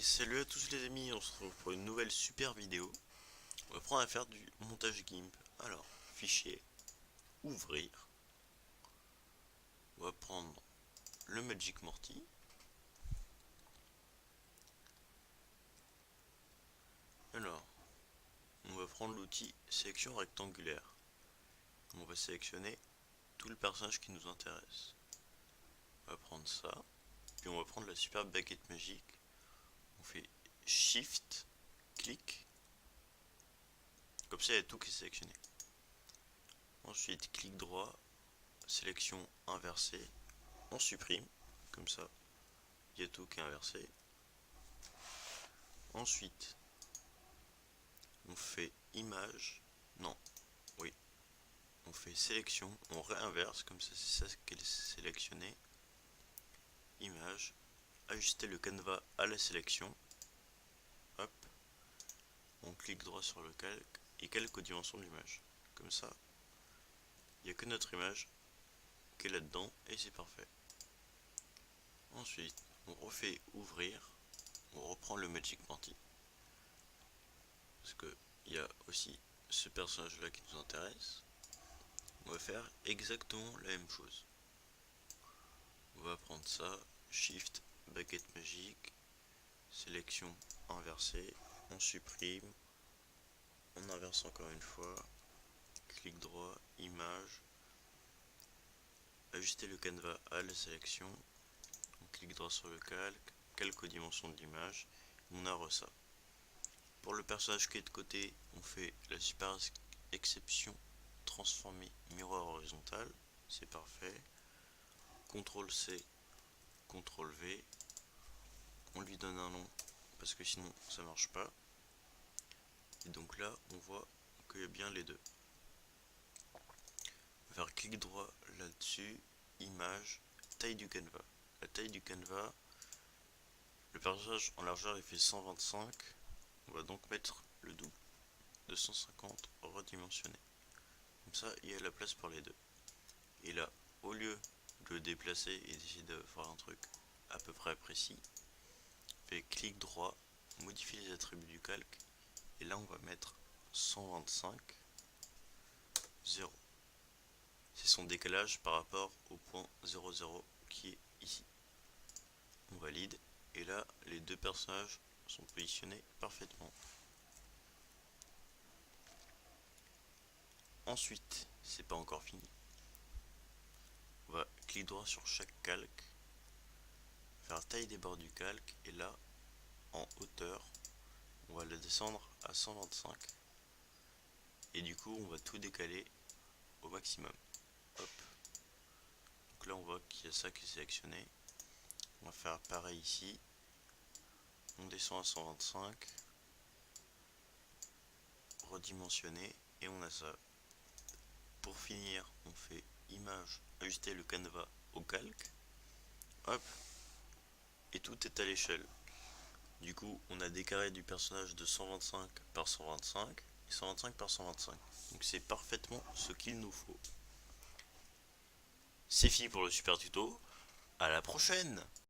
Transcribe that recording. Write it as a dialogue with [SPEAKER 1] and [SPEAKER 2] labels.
[SPEAKER 1] Salut à tous les amis, on se retrouve pour une nouvelle super vidéo. On va prendre à faire du montage GIMP. Alors, fichier, ouvrir. On va prendre le Magic Morty. Alors, on va prendre l'outil sélection rectangulaire. On va sélectionner tout le personnage qui nous intéresse. On va prendre ça, puis on va prendre la super baguette magique. On fait Shift, clic. Comme ça, il y a tout qui est sélectionné. Ensuite, clic droit, sélection inversée. On supprime, comme ça, il y a tout qui est inversé. Ensuite, on fait image, non, oui, on fait sélection, on réinverse, comme ça c'est ça qui est sélectionné. Image, ajuster le canevas à la sélection, hop, on clique droit sur le calque et calque aux dimensions de l'image. Comme ça, il n'y a que notre image qui est là-dedans et c'est parfait. Ensuite, on refait ouvrir, on reprend le Magic Morty. Parce que il y a aussi ce personnage là qui nous intéresse. On va faire exactement la même chose. On va prendre ça, Shift, baguette magique, sélection inversée, on supprime, on inverse encore une fois, clic droit, image, ajuster le canevas à la sélection, on clique droit sur le calque, calque aux dimensions de l'image, on a ça. Pour le personnage qui est de côté, on fait la super exception transformer miroir horizontal, c'est parfait. CTRL C, CTRL V, on lui donne un nom parce que sinon ça marche pas. Et donc là on voit qu'il y a bien les deux. On va faire clic droit là-dessus, image, taille du canevas. La taille du canevas, le personnage en largeur il fait 125, on va donc mettre le double, 250 redimensionné. Comme ça il y a la place pour les deux. Et là, au lieu de le déplacer et d'essayer de faire un truc à peu près précis, on fait clic droit, modifier les attributs du calque, et là on va mettre 125, 0. C'est son décalage par rapport au point 00 qui est ici. On valide, et là les deux personnages sont positionnés parfaitement. Ensuite, c'est pas encore fini. On va clic droit sur chaque calque, faire taille des bords du calque, et là, en hauteur, on va le descendre à 125. Et du coup, on va tout décaler au maximum. Hop. Donc là, on voit qu'il y a ça qui est sélectionné. On va faire pareil ici. On descend à 125. Redimensionné. Et on a ça. Pour finir, on fait image, ajuster le canevas au calque. Hop. Et tout est à l'échelle. Du coup, on a des carrés du personnage de 125 par 125 et 125 par 125. Donc c'est parfaitement ce qu'il nous faut. C'est fini pour le super tuto. À la prochaine!